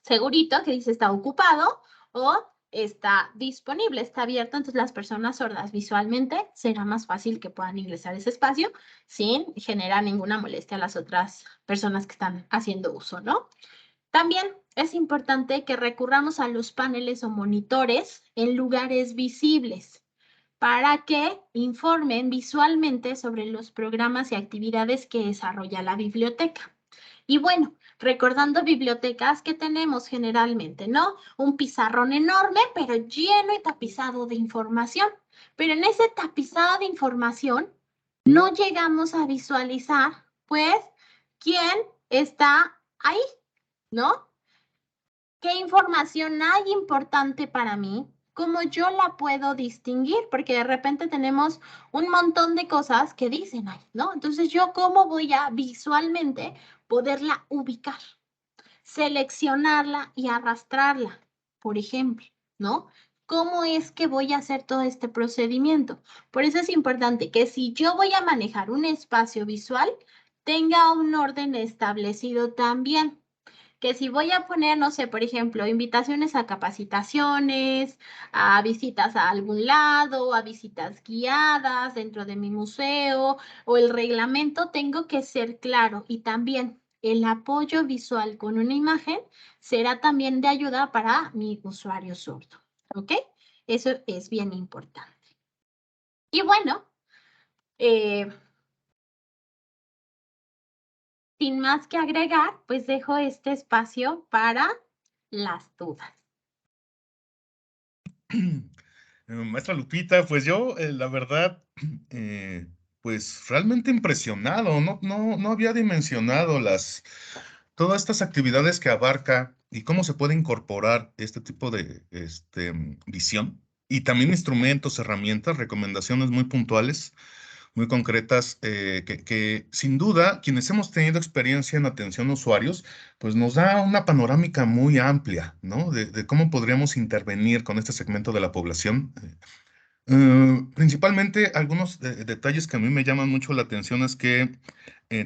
segurito que dice está ocupado o está disponible, está abierto, entonces las personas sordas visualmente será más fácil que puedan ingresar a ese espacio sin generar ninguna molestia a las otras personas que están haciendo uso, ¿no? También es importante que recurramos a los paneles o monitores en lugares visibles para que informen visualmente sobre los programas y actividades que desarrolla la biblioteca. Y bueno, recordando bibliotecas que tenemos generalmente, ¿no? Un pizarrón enorme, pero lleno y tapizado de información. Pero en ese tapizado de información no llegamos a visualizar, pues, quién está ahí, ¿no? ¿Qué información hay importante para mí? ¿Cómo yo la puedo distinguir? Porque de repente tenemos un montón de cosas que dicen ahí, ¿no? Entonces, ¿yo cómo voy a visualmente poderla ubicar, seleccionarla y arrastrarla, por ejemplo, ¿no? ¿Cómo es que voy a hacer todo este procedimiento? Por eso es importante que si yo voy a manejar un espacio visual, tenga un orden establecido también. que si voy a poner, no sé, por ejemplo, invitaciones a capacitaciones, a visitas a algún lado, a visitas guiadas dentro de mi museo o el reglamento, tengo que ser claro y también el apoyo visual con una imagen será también de ayuda para mi usuario sordo, ¿ok? Eso es bien importante. Y bueno, sin más que agregar, pues dejo este espacio para las dudas. Maestra Lupita, pues yo, la verdad, pues realmente impresionado, no había dimensionado todas estas actividades que abarca y cómo se puede incorporar este tipo de visión y también instrumentos, herramientas, recomendaciones muy puntuales, muy concretas, que sin duda quienes hemos tenido experiencia en atención a usuarios, pues nos da una panorámica muy amplia, ¿no? De cómo podríamos intervenir con este segmento de la población. Principalmente algunos detalles que a mí me llaman mucho la atención es que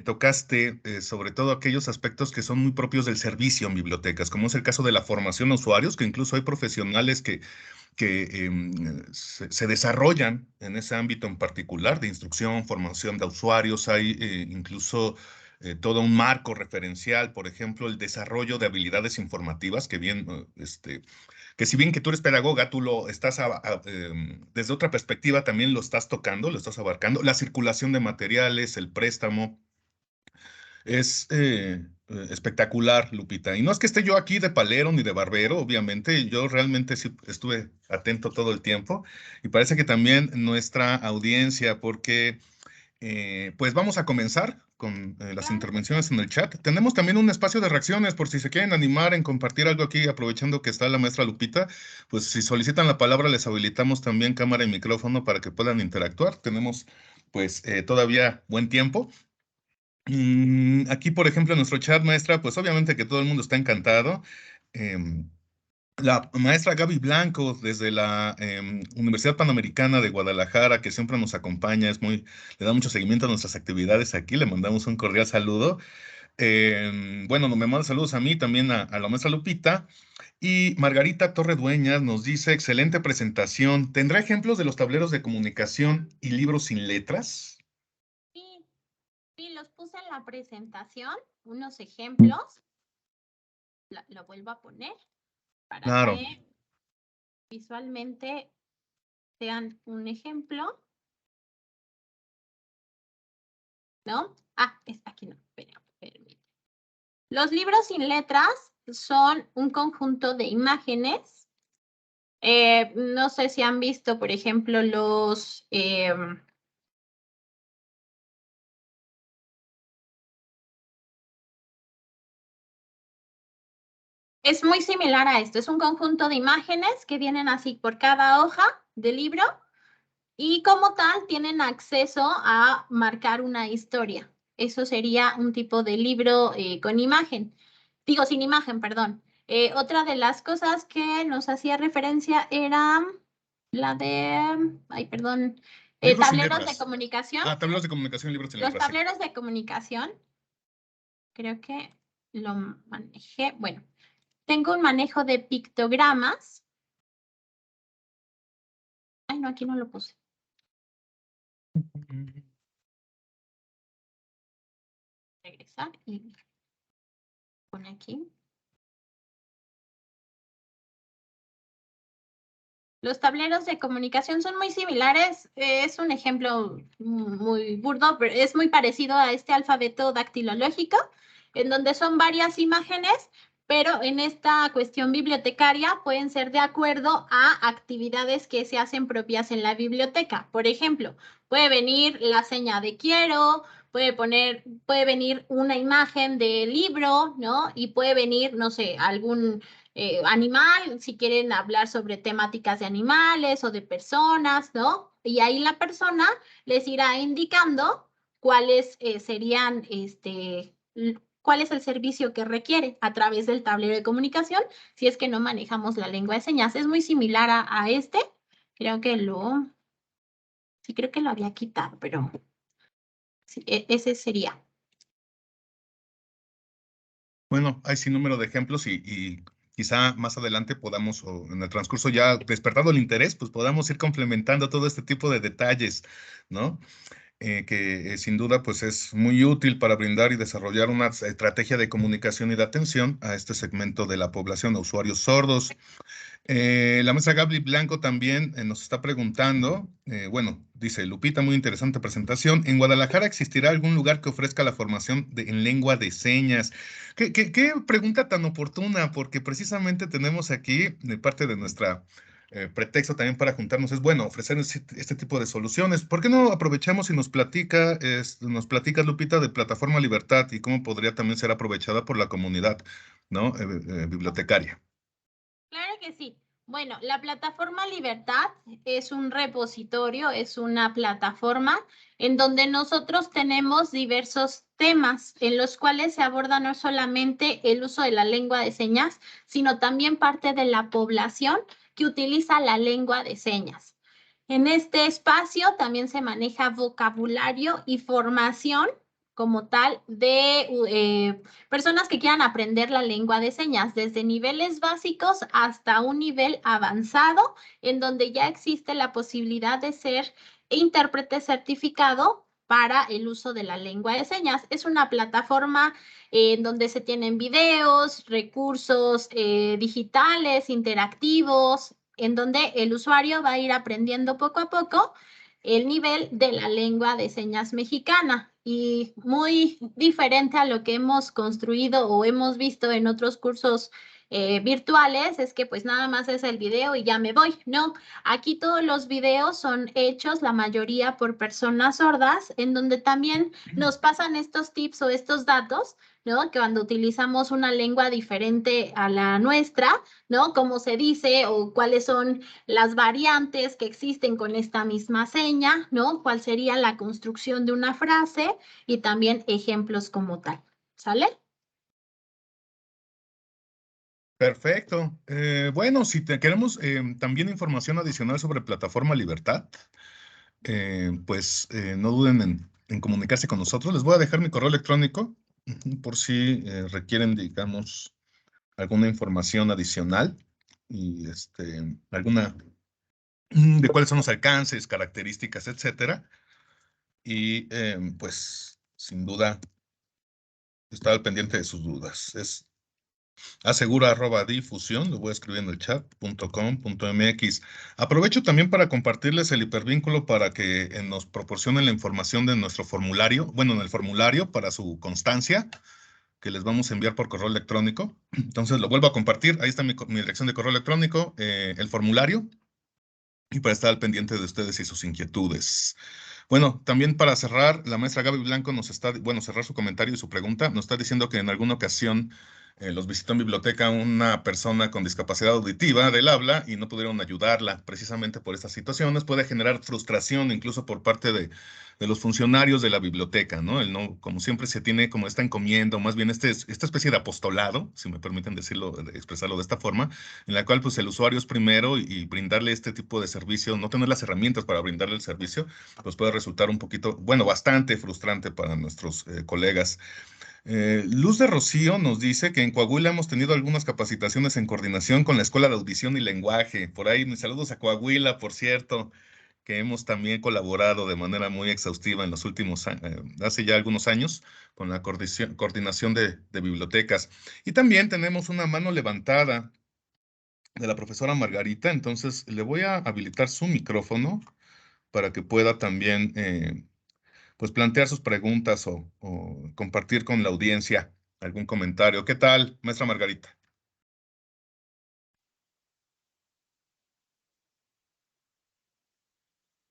tocaste sobre todo aquellos aspectos que son muy propios del servicio en bibliotecas, como es el caso de la formación a usuarios, que incluso hay profesionales que se desarrollan en ese ámbito en particular de instrucción, formación de usuarios. Hay incluso todo un marco referencial, por ejemplo, el desarrollo de habilidades informativas, que si bien que tú eres pedagoga, tú lo estás desde otra perspectiva también lo estás tocando, lo estás abarcando. La circulación de materiales, el préstamo, es espectacular, Lupita. Y no es que esté yo aquí de palero ni de barbero, obviamente, yo realmente sí estuve atento todo el tiempo y parece que también nuestra audiencia, porque pues vamos a comenzar con las Claro. intervenciones en el chat. Tenemos también un espacio de reacciones por si se quieren animar en compartir algo aquí, aprovechando que está la maestra Lupita, pues si solicitan la palabra les habilitamos también cámara y micrófono para que puedan interactuar. Tenemos pues todavía buen tiempo. Aquí, por ejemplo, en nuestro chat, maestra, pues obviamente que todo el mundo está encantado. Em, la maestra Gaby Blanco, desde la Universidad Panamericana de Guadalajara, que siempre nos acompaña, le da mucho seguimiento a nuestras actividades aquí, le mandamos un cordial saludo. Bueno, me manda saludos a mí, también a la maestra Lupita. Y Margarita Torredueñas nos dice, excelente presentación. ¿Tendrá ejemplos de los tableros de comunicación y libros sin letras? Sí, sí, los puse en la presentación, unos ejemplos. Lo vuelvo a poner para Claro. que visualmente sean un ejemplo, ¿no? Ah, es aquí no, permíteme. Los libros sin letras son un conjunto de imágenes. No sé si han visto, por ejemplo, es muy similar a esto. Es un conjunto de imágenes que vienen así por cada hoja del libro y como tal tienen acceso a marcar una historia. Eso sería un tipo de libro con imagen. Digo, sin imagen, perdón. Otra de las cosas que nos hacía referencia era la de, ay, perdón, Libros sin tableros de letras. comunicación. Ah, tableros de comunicación, libros sin Los letras, sí. tableros de comunicación, creo que lo manejé. Bueno, tengo un manejo de pictogramas. Ay, no, aquí no lo puse. Regresar y pone aquí. Los tableros de comunicación son muy similares. Es un ejemplo muy burdo, pero es muy parecido a este alfabeto dactilológico, en donde son varias imágenes, pero en esta cuestión bibliotecaria pueden ser de acuerdo a actividades que se hacen propias en la biblioteca. Por ejemplo, puede venir la seña de quiero, puede venir una imagen del libro, ¿no? Y puede venir, no sé, algún animal, si quieren hablar sobre temáticas de animales o de personas, ¿no? Y ahí la persona les irá indicando cuáles serían, cuál es el servicio que requiere a través del tablero de comunicación, si es que no manejamos la lengua de señas. Es muy similar a este. Creo que sí, creo que lo había quitado, pero sí, ese sería. Bueno, hay sin número de ejemplos y quizá más adelante podamos, o en el transcurso ya despertado el interés, pues podamos ir complementando todo este tipo de detalles, ¿no? Que sin duda pues es muy útil para brindar y desarrollar una estrategia de comunicación y de atención a este segmento de la población, a usuarios sordos. La maestra Gaby Blanco también nos está preguntando, bueno, dice Lupita, muy interesante presentación. ¿En Guadalajara existirá algún lugar que ofrezca la formación en lengua de señas? ¿Qué pregunta tan oportuna? Porque precisamente tenemos aquí, de parte de nuestra pretexto también para juntarnos, es bueno ofrecer este tipo de soluciones. ¿Por qué no aprovechamos y nos platica Lupita de Plataforma Libertad y cómo podría también ser aprovechada por la comunidad, ¿no? Bibliotecaria. Claro que sí. Bueno, la plataforma Libertad es un repositorio, es una plataforma en donde nosotros tenemos diversos temas en los cuales se aborda no solamente el uso de la lengua de señas, sino también parte de la población que utiliza la lengua de señas. En este espacio también se maneja vocabulario y formación como tal de personas que quieran aprender la lengua de señas, desde niveles básicos hasta un nivel avanzado, en donde ya existe la posibilidad de ser intérprete certificado para el uso de la lengua de señas. Es una plataforma en donde se tienen videos, recursos digitales, interactivos, en donde el usuario va a ir aprendiendo poco a poco el nivel de la lengua de señas mexicana y muy diferente a lo que hemos construido o hemos visto en otros cursos virtuales, es que pues nada más es el video y ya me voy. No, aquí todos los videos son hechos, la mayoría por personas sordas, en donde también nos pasan estos tips o estos datos, ¿no? Que cuando utilizamos una lengua diferente a la nuestra, ¿no? Cómo se dice o cuáles son las variantes que existen con esta misma seña, ¿no? ¿Cuál sería la construcción de una frase? Y también ejemplos como tal. ¿Sale? Perfecto. Bueno, si queremos también información adicional sobre Plataforma Libertad, pues no duden en comunicarse con nosotros. Les voy a dejar mi correo electrónico por si requieren, digamos, alguna información adicional y alguna de cuáles son los alcances, características, etcétera. Y pues sin duda estar al pendiente de sus dudas. Es asegura@difusión, lo voy a escribir en el chat.com.mx. Aprovecho también para compartirles el hipervínculo para que nos proporcionen la información de nuestro formulario, bueno, en el formulario para su constancia, que les vamos a enviar por correo electrónico. Entonces lo vuelvo a compartir, ahí está mi dirección de correo electrónico, el formulario, y para estar al pendiente de ustedes y sus inquietudes. Bueno, también para cerrar, la maestra Gaby Blanco nos está, bueno, cerrar su comentario y su pregunta, nos está diciendo que en alguna ocasión los visitó en biblioteca una persona con discapacidad auditiva del habla y no pudieron ayudarla precisamente por estas situaciones. Puede generar frustración incluso por parte de los funcionarios de la biblioteca, ¿no? El no, como siempre se tiene como esta encomienda, o más bien esta especie de apostolado, si me permiten decirlo, expresarlo de esta forma, en la cual pues el usuario es primero y brindarle este tipo de servicio, no tener las herramientas para brindarle el servicio, pues puede resultar un poquito, bueno, bastante frustrante para nuestros colegas. Luz de Rocío nos dice que en Coahuila hemos tenido algunas capacitaciones en coordinación con la Escuela de Audición y Lenguaje. Por ahí, mis saludos a Coahuila, por cierto, que hemos también colaborado de manera muy exhaustiva en los últimos años, hace ya algunos años, con la coordinación de bibliotecas. Y también tenemos una mano levantada de la profesora Margarita, entonces le voy a habilitar su micrófono para que pueda también pues plantear sus preguntas o compartir con la audiencia algún comentario. ¿Qué tal, maestra Margarita?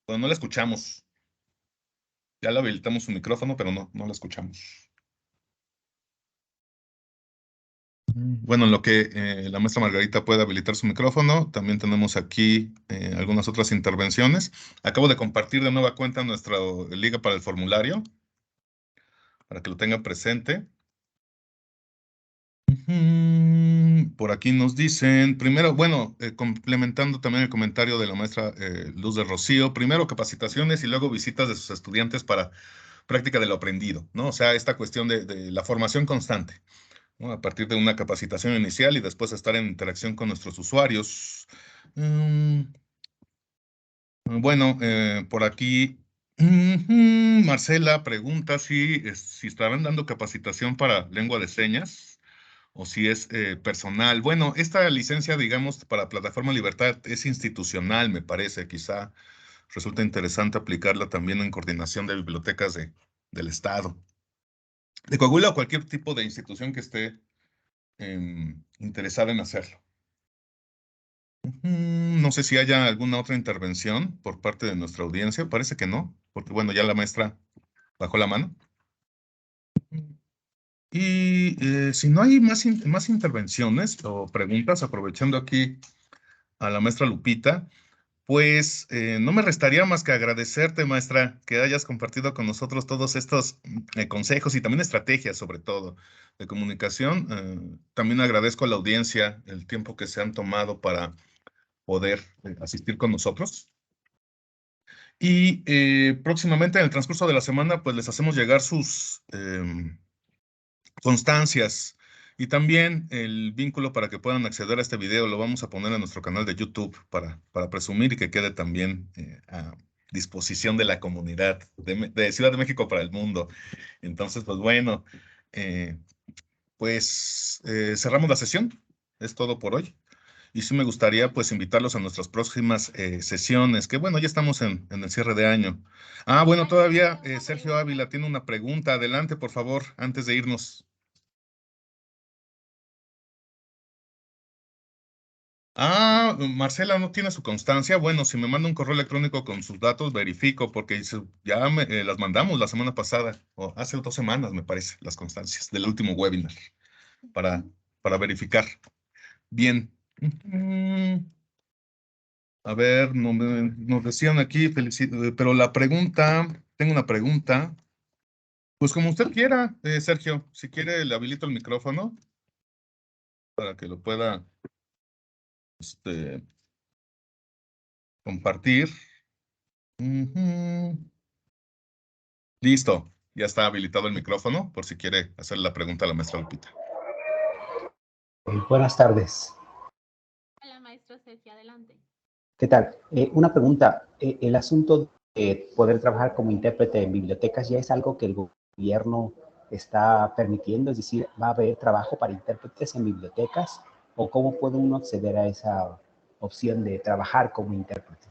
Bueno, no la escuchamos. Ya le habilitamos su micrófono, pero no la escuchamos. Bueno, en lo que la maestra Margarita puede habilitar su micrófono, también tenemos aquí algunas otras intervenciones. Acabo de compartir de nueva cuenta nuestra liga para el formulario, para que lo tengan presente. Por aquí nos dicen, primero, bueno, complementando también el comentario de la maestra Luz de Rocío, primero capacitaciones y luego visitas de sus estudiantes para práctica de lo aprendido, ¿no? O sea, esta cuestión de la formación constante. ¿no? A partir de una capacitación inicial y después estar en interacción con nuestros usuarios. Mm, bueno, por aquí, Marcela pregunta si estarán dando capacitación para lengua de señas o si es personal. Bueno, esta licencia, digamos, para Plataforma Libertad es institucional, me parece. Quizá resulta interesante aplicarla también en coordinación de bibliotecas del Estado, de Coahuila o cualquier tipo de institución que esté interesada en hacerlo. No sé si haya alguna otra intervención por parte de nuestra audiencia. Parece que no, porque bueno, ya la maestra bajó la mano. Y si no hay más intervenciones o preguntas, aprovechando aquí a la maestra Lupita, pues no me restaría más que agradecerte, maestra, que hayas compartido con nosotros todos estos consejos y también estrategias, sobre todo, de comunicación. También agradezco a la audiencia el tiempo que se han tomado para poder asistir con nosotros. Y próximamente, en el transcurso de la semana, pues les hacemos llegar sus constancias y también el vínculo para que puedan acceder a este video. Lo vamos a poner en nuestro canal de YouTube para presumir y que quede también a disposición de la comunidad de Ciudad de México para el mundo. Entonces, pues bueno, eh, pues cerramos la sesión. Es todo por hoy. Y sí me gustaría pues invitarlos a nuestras próximas sesiones, que bueno, ya estamos en el cierre de año. Ah, bueno, Maestra, todavía una Sergio pregunta. Ávila tiene una pregunta. Adelante, por favor, antes de irnos. Ah, Marcela no tiene su constancia. Bueno, si me manda un correo electrónico con sus datos, verifico, porque ya las mandamos la semana pasada, o hace 2 semanas, me parece, las constancias del último webinar, para, para verificar. Bien. A ver, nos decían aquí, pero la pregunta, tengo una pregunta. Pues como usted quiera, Sergio, si quiere le habilito el micrófono para que lo pueda este, compartir. Ujú. Listo, ya está habilitado el micrófono por si quiere hacer la pregunta a la maestra Lupita. Buenas tardes. Hola, maestro Sergio, adelante. ¿Qué tal? Una pregunta. ¿El asunto de poder trabajar como intérprete en bibliotecas ya es algo que el gobierno está permitiendo? Es decir, ¿va a haber trabajo para intérpretes en bibliotecas? ¿O cómo puede uno acceder a esa opción de trabajar como intérprete?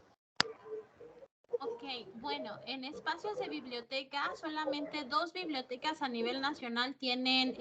Ok, bueno, en espacios de biblioteca, solamente 2 bibliotecas a nivel nacional tienen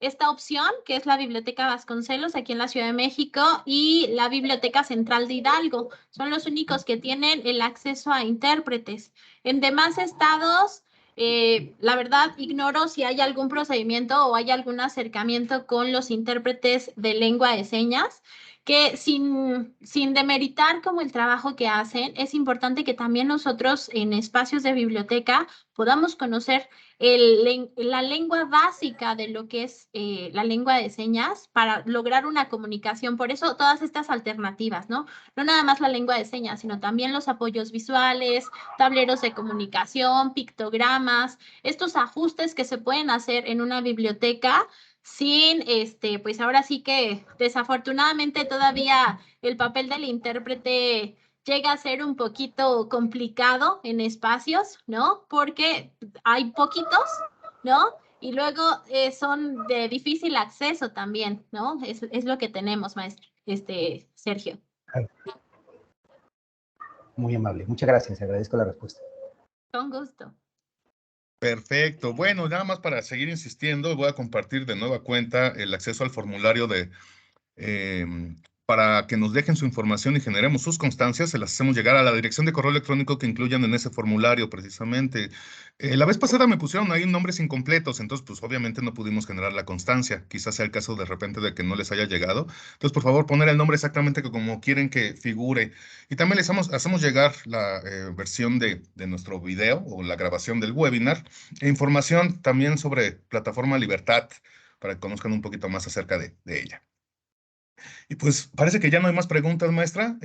esta opción, que es la Biblioteca Vasconcelos aquí en la Ciudad de México y la Biblioteca Central de Hidalgo. Son los únicos que tienen el acceso a intérpretes. En demás estados, la verdad, ignoro si hay algún procedimiento o hay algún acercamiento con los intérpretes de lengua de señas, que sin demeritar como el trabajo que hacen, es importante que también nosotros en espacios de biblioteca podamos conocer la lengua básica de lo que es la lengua de señas para lograr una comunicación. Por eso todas estas alternativas, ¿no? No nada más la lengua de señas, sino también los apoyos visuales, tableros de comunicación, pictogramas, estos ajustes que se pueden hacer en una biblioteca sin, pues ahora sí que desafortunadamente todavía el papel del intérprete llega a ser un poquito complicado en espacios, ¿no? Porque hay poquitos, ¿no? Y luego son de difícil acceso también, ¿no? Es lo que tenemos, maestro, Sergio. Muy amable. Muchas gracias. Agradezco la respuesta. Con gusto. Perfecto. Bueno, nada más para seguir insistiendo, voy a compartir de nueva cuenta el acceso al formulario para que nos dejen su información y generemos sus constancias. Se las hacemos llegar a la dirección de correo electrónico que incluyan en ese formulario, precisamente. La vez pasada me pusieron ahí nombres incompletos, entonces, pues obviamente no pudimos generar la constancia. Quizás sea el caso de repente de que no les haya llegado. Entonces, por favor, poner el nombre exactamente como quieren que figure. Y también les hacemos llegar la versión de nuestro video o la grabación del webinar e información también sobre Plataforma Libertad para que conozcan un poquito más acerca de ella. Y pues parece que ya no hay más preguntas, maestra.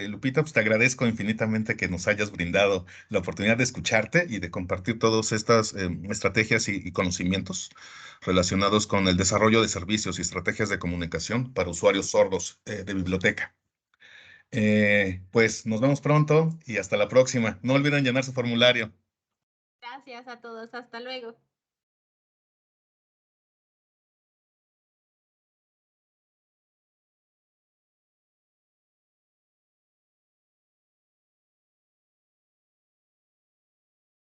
Lupita, pues te agradezco infinitamente que nos hayas brindado la oportunidad de escucharte y de compartir todas estas estrategias y conocimientos relacionados con el desarrollo de servicios y estrategias de comunicación para usuarios sordos de biblioteca. Pues nos vemos pronto y hasta la próxima. No olviden llenar su formulario. Gracias a todos. Hasta luego.